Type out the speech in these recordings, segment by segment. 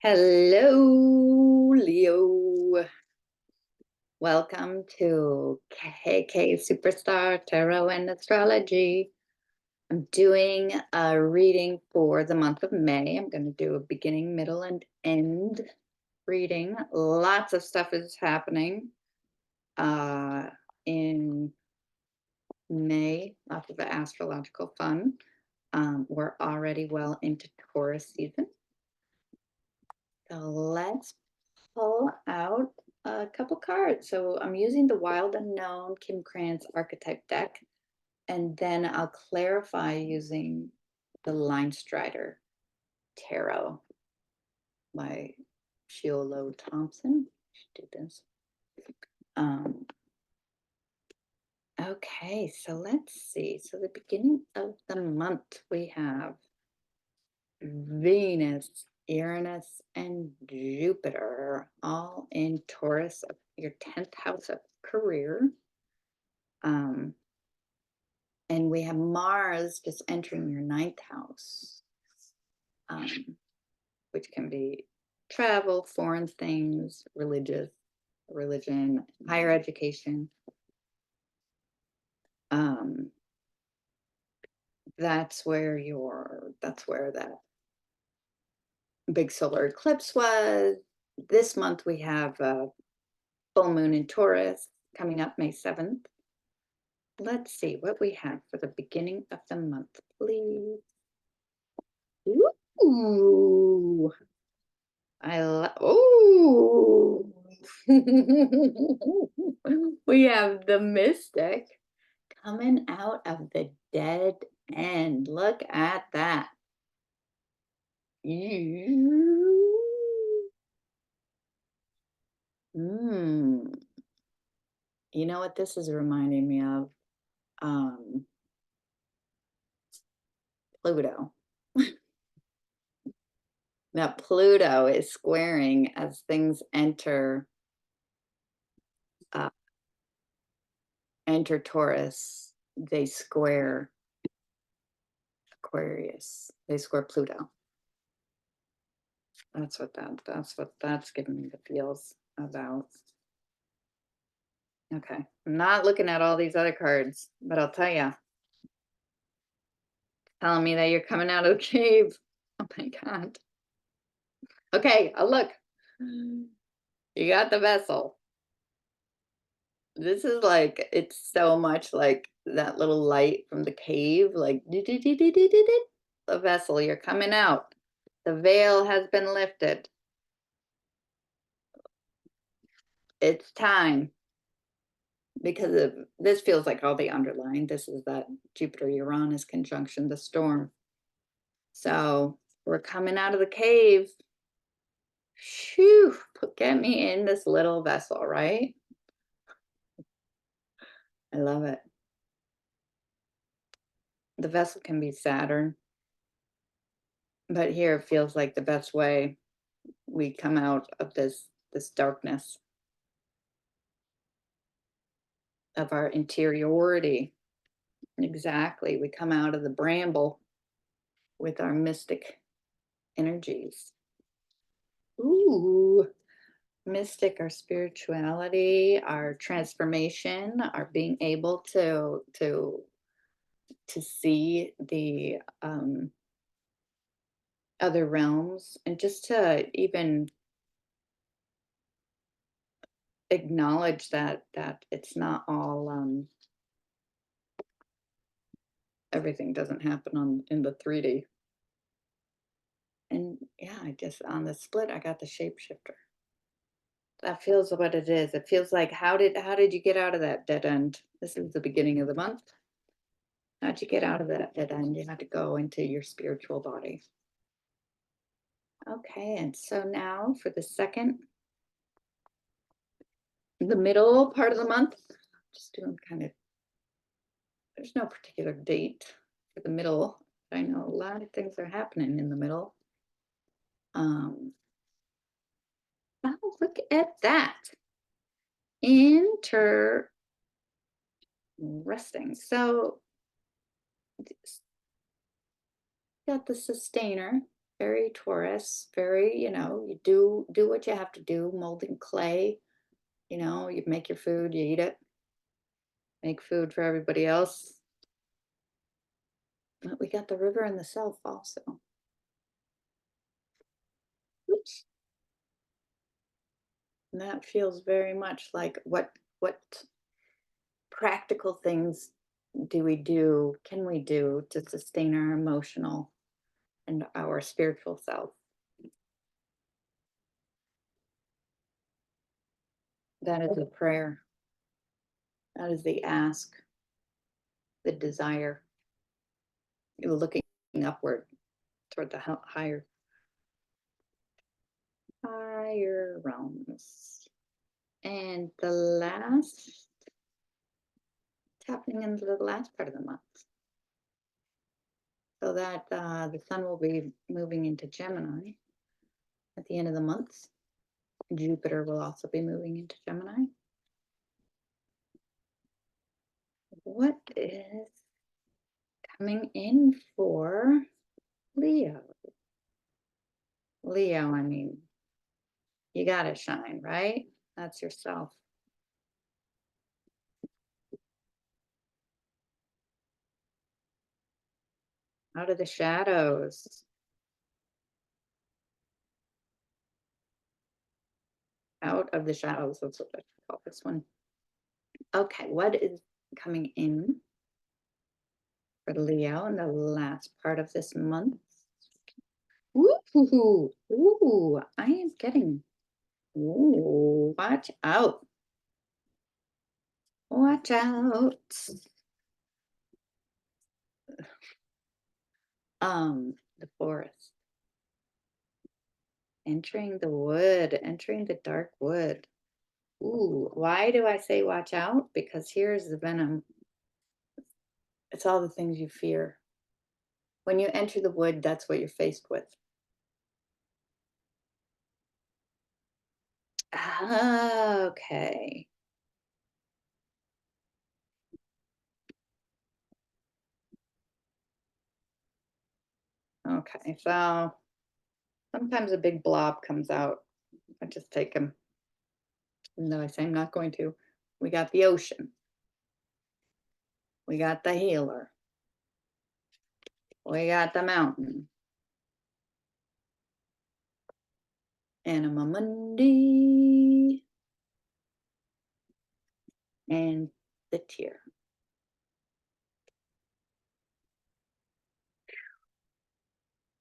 Hello, Leo. Welcome to KK Superstar Tarot and Astrology. I'm doing a reading for the month of May. I'm going to do a beginning, middle, and end reading. Lots of stuff is happening in May, lots of astrological fun. We're already well into Taurus season. So let's pull out a couple cards. So I'm using the Wild Unknown Kim Krantz archetype deck, and then I'll clarify using the Line Strider Tarot by Shiolo Thompson. Should do this. Okay, so let's see. So the beginning of the month, we have Venus, Uranus, and Jupiter, all in Taurus, your 10th house of career. And we have Mars just entering your 9th house, which can be travel, foreign things, religion, higher education. That's where that big solar eclipse was. This month we have a full moon in Taurus coming up May 7th. Let's see what we have for the beginning of the month, please. Ooh, ooh. We have the Mystic coming out of the dead end. Look at that. You know what this is reminding me of? Pluto. Now, Pluto is squaring as things enter Taurus. They square Aquarius. They square Pluto. That's what that's giving me the feels about. Okay, I'm not looking at all these other cards, but I'll tell you. Telling me that you're coming out of the cave. Oh my God. Okay, I'll look. You got the vessel. This is like, it's so much like that little light from the cave, like the vessel, you're coming out. The veil has been lifted. It's time. Because of this feels like all the underlying. This is that Jupiter-Uranus conjunction, the storm. So we're coming out of the cave. Phew, get me in this little vessel, right? I love it. The vessel can be Saturn, but here it feels like the best way we come out of this darkness of our interiority. Exactly. We come out of the bramble with our mystic energies. Ooh, mystic, our spirituality, our transformation, our being able to see the other realms, and just to even acknowledge that it's not all everything doesn't happen in the 3D. And yeah, I just on the split I got the shapeshifter. That feels what it is. It feels like, how did you get out of that dead end? This is the beginning of the month. How'd you get out of that dead end? You had to go into your spiritual body. Okay, and so now for the middle part of the month, just doing kind of, there's no particular date for the middle. I know a lot of things are happening in the middle. Oh, look at that. Interesting. So got the sustainer, very Taurus, very, you do what you have to do, molding clay, you make your food, you eat it, make food for everybody else. But we got the river and the self also. Oops. And that feels very much like what practical things can we do to sustain our emotional and our spiritual self? That is a prayer. That is the ask, the desire, looking upward toward the higher realms. And the last, tapping into the last part of the month. So that the sun will be moving into Gemini at the end of the month. Jupiter will also be moving into Gemini. What is coming in for Leo? Leo, I mean, you got to shine, right? That's yourself. Out of the shadows. Out of the shadows. That's what I call this one. Okay, what is coming in for Leo in the last part of this month? Ooh, ooh, I am getting. Ooh, watch out. Watch out. The forest. Entering the wood, entering the dark wood. Ooh, why do I say watch out? Because here's the venom. It's all the things you fear. When you enter the wood, that's what you're faced with. Ah, okay. Okay, so sometimes a big blob comes out. I just take him. Even though I say I'm not going to. We got the ocean. We got the healer. We got the mountain. Anima Mundi. And the tear.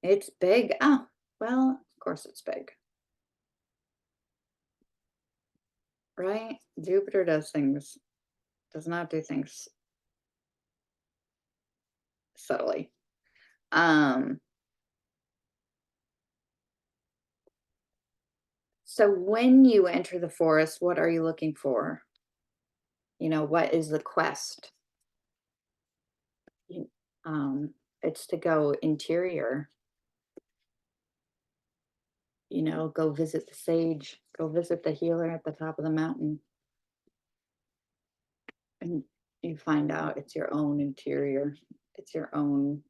It's big. Oh, well, of course it's big. Right? Jupiter does not do things subtly. Um, so when you enter the forest, what are you looking for? What is the quest? You- it's to go interior, go visit the sage, go visit the healer at the top of the mountain. And you find out it's your own interior. It's your own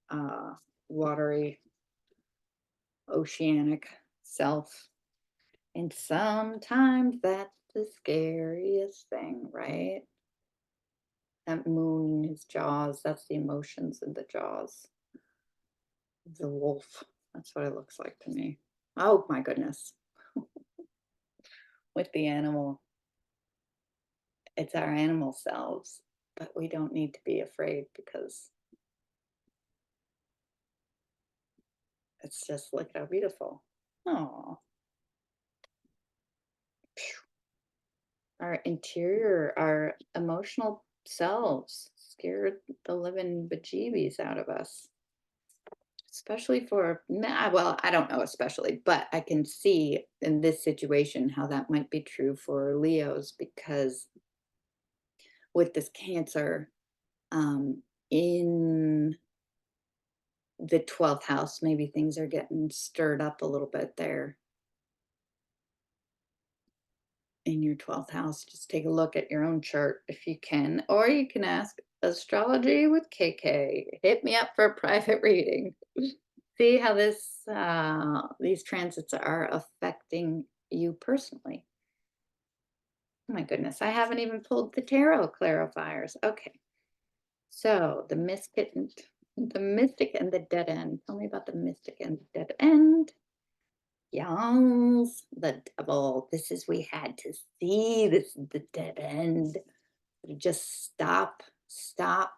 watery, oceanic self. And sometimes that's the scariest thing, right? That moon in his jaws, that's the emotions in the jaws. The wolf. That's what it looks like to me. Oh my goodness. With the animal, it's our animal selves, but we don't need to be afraid because it's just look how beautiful. Oh, our interior, our emotional selves scared the living bejeebies out of us. Especially for, well, I don't know, especially, but I can see in this situation how that might be true for Leos because with this Cancer in the 12th house, maybe things are getting stirred up a little bit there in your 12th house. Just take a look at your own chart if you can, or you can ask Astrology with KK. Hit me up for a private reading. See how these transits are affecting you personally. Oh my goodness, I haven't even pulled the tarot clarifiers. Okay, so the mystic and the dead end. Tell me about the mystic and the dead end. Yes, the devil. This is we had to see. This is the dead end. You just stop, stop.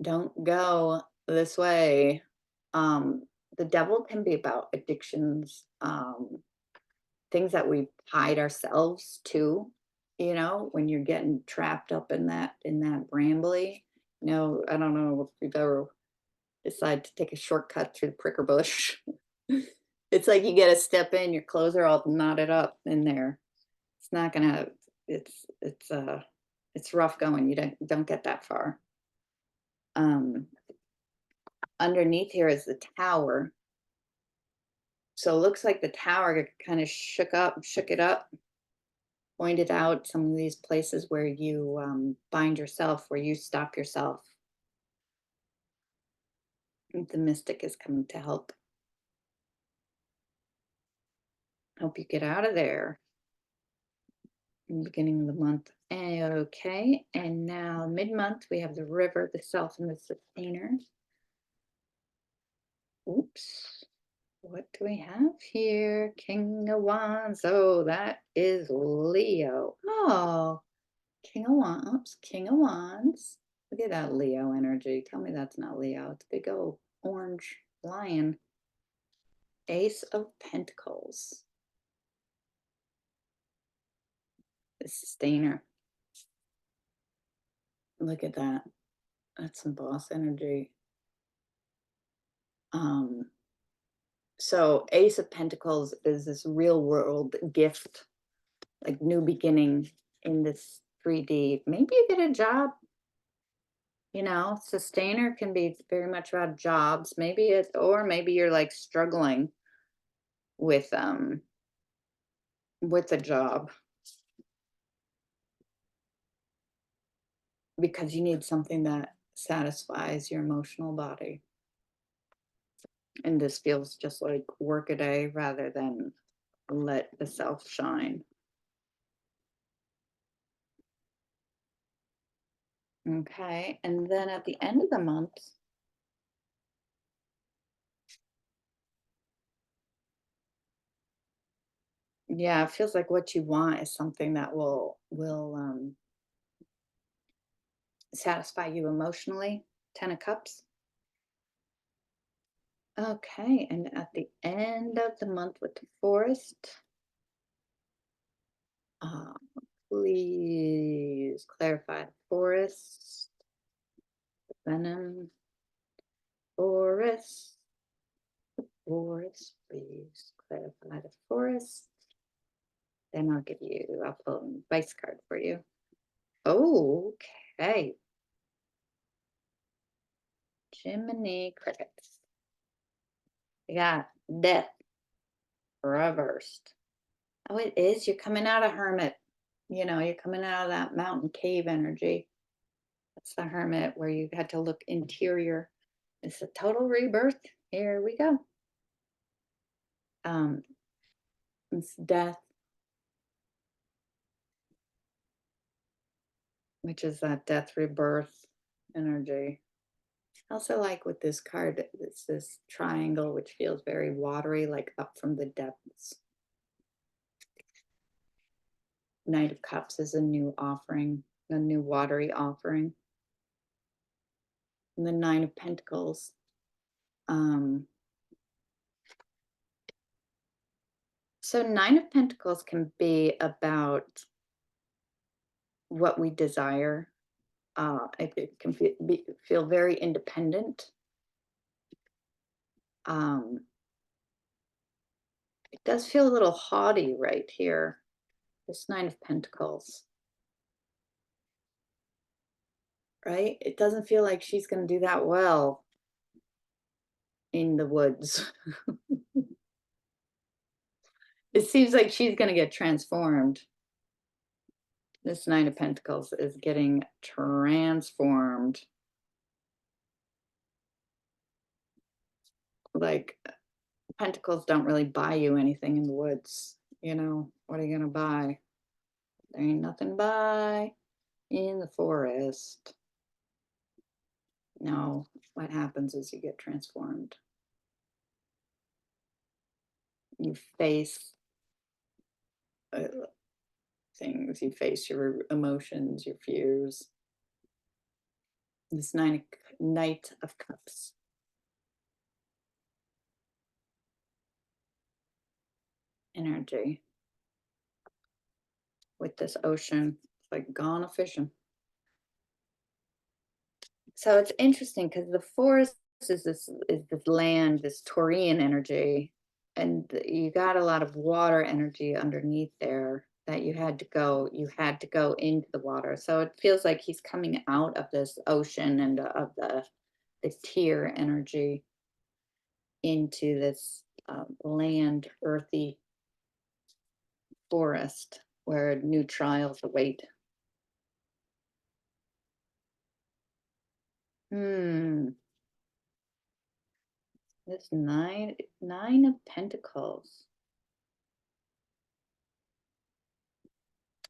Don't go this way. The devil can be about addictions, things that we hide ourselves to, when you're getting trapped up in that brambly. I don't know if you've ever decided to take a shortcut through the pricker bush. It's like you get to step in, your clothes are all knotted up in there. It's not gonna it's rough going. You don't get that far. Um Underneath here is the tower. So it looks like the tower kind of shook it up, pointed out some of these places where you bind yourself, where you stop yourself. The mystic is coming to help you get out of there in the beginning of the month. Okay, and now mid-month we have the river, the self, and the sustainer. Oops. What do we have here? King of Wands. Oh, that is Leo. Oh, King of Wands. King of Wands. Look at that Leo energy. Tell me that's not Leo. It's a big old orange lion. Ace of Pentacles. The sustainer. Look at that. That's some boss energy. So Ace of Pentacles is this real world gift, like new beginning in this 3D. Maybe you get a job. Sustainer can be very much about jobs. Or maybe you're like struggling with a job because you need something that satisfies your emotional body. And this feels just like work a day rather than let the self shine. Okay. And then at the end of the month, yeah, it feels like what you want is something that will satisfy you emotionally. 10 of Cups. Okay, and at the end of the month with the forest, uh, please clarify the forest, venom, forest, please clarify the forest. Then I'll pull an advice card for you. Okay, Jiminy Crickets. You got death reversed. Oh, it is. You're coming out of hermit. You're coming out of that mountain cave energy. That's the hermit where you had to look interior. It's a total rebirth. Here we go. It's death, which is that death rebirth energy. Also, like with this card, it's this triangle, which feels very watery, like up from the depths. Knight of Cups is a new offering, a new watery offering. And the Nine of Pentacles. So Nine of Pentacles can be about what we desire. It can feel very independent. It does feel a little haughty right here. This Nine of Pentacles. Right? It doesn't feel like she's going to do that well in the woods. It seems like she's going to get transformed. This Nine of Pentacles is getting transformed. Like, pentacles don't really buy you anything in the woods, what are you gonna buy? There ain't nothing to buy in the forest. No, what happens is you get transformed. You face uh, things, you face your emotions, your fears. This Knight of Cups energy with this ocean. It's like gone a fishing. So it's interesting because the forest is this land, this Taurian energy, and you got a lot of water energy underneath there that you had to go into the water. So it feels like he's coming out of this ocean and of the tear energy into this land, earthy forest where new trials await. Hmm. This nine of Pentacles.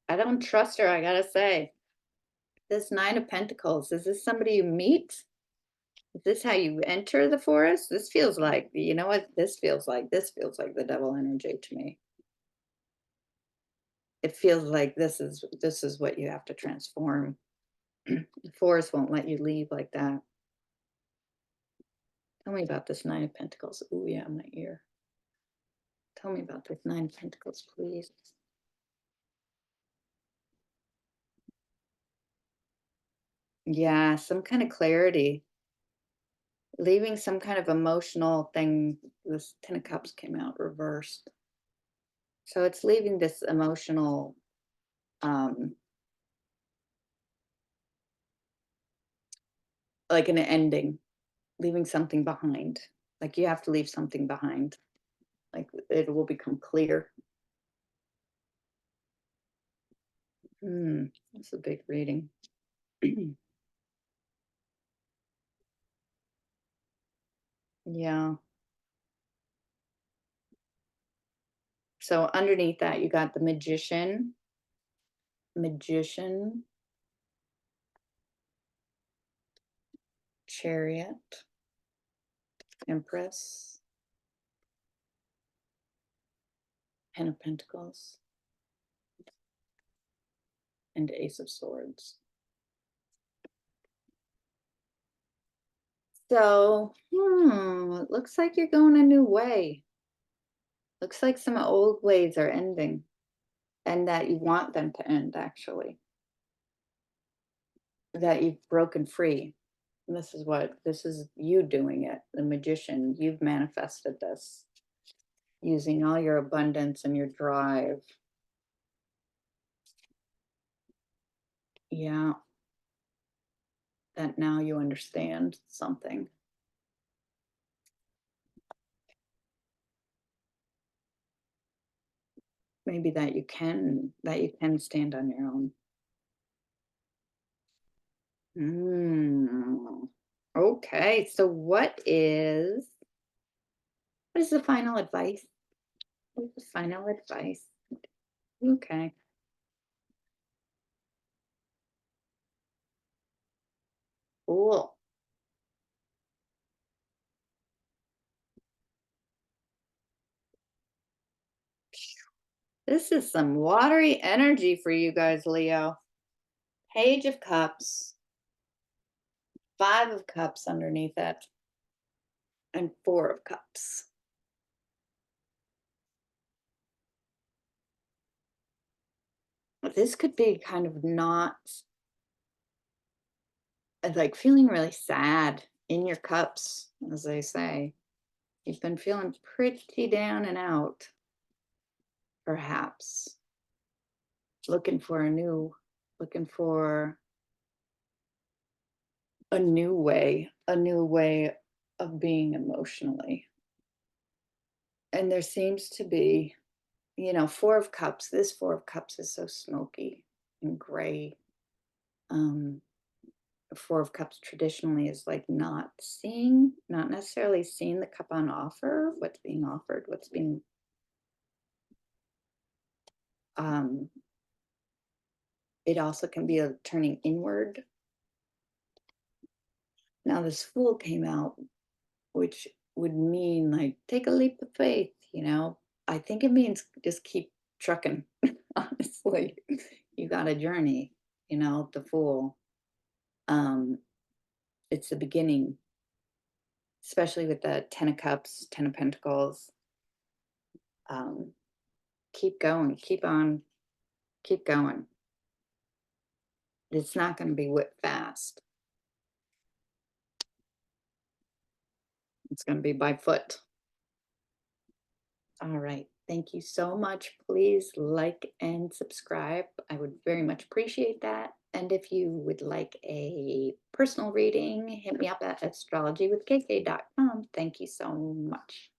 I don't trust her, I gotta say. This Nine of Pentacles, is this somebody you meet? Is this how you enter the forest? This feels like, you know what? This feels like the devil energy to me. It feels like this is what you have to transform. The forest won't let you leave like that. Tell me about this Nine of Pentacles. Oh yeah, my ear. Tell me about this Nine of Pentacles, please. Yeah, some kind of clarity. Leaving some kind of emotional thing. This Ten of Cups came out reversed. So it's leaving this emotional, um, like an ending, leaving something behind. Like you have to leave something behind. Like it will become clear. That's a big reading. Yeah. So underneath that, you got the magician, chariot, empress, Ten of Pentacles, and Ace of Swords. So, it looks like you're going a new way. Looks like some old ways are ending and that you want them to end, actually. That you've broken free. And this is you doing it, the magician. You've manifested this using all your abundance and your drive. Yeah. That now you understand something. Maybe that you can stand on your own. Okay, so what is the final advice? What's the final advice? Okay. Cool. This is some watery energy for you guys, Leo. Page of Cups, Five of Cups underneath it, and Four of Cups. This could be kind of not like feeling really sad in your cups, as they say. You've been feeling pretty down and out, perhaps. Looking for a new way of being emotionally. And there seems to be, Four of Cups. This Four of Cups is so smoky and gray. Um, Four of Cups traditionally is like not seeing, not necessarily seeing the cup on offer, what's being offered, what's being, um, it also can be a turning inward. Now, this Fool came out, which would mean like take a leap of faith, you know? I think it means just keep trucking, honestly. You got a journey, you know, the Fool. Um, it's the beginning, especially with the 10 of Cups, 10 of Pentacles. Um, keep going, keep on, keep going. It's not going to be whipped fast. It's going to be by foot. All right. Thank you so much. Please like and subscribe. I would very much appreciate that. And if you would like a personal reading, hit me up at astrologywithkk.com. Thank you so much.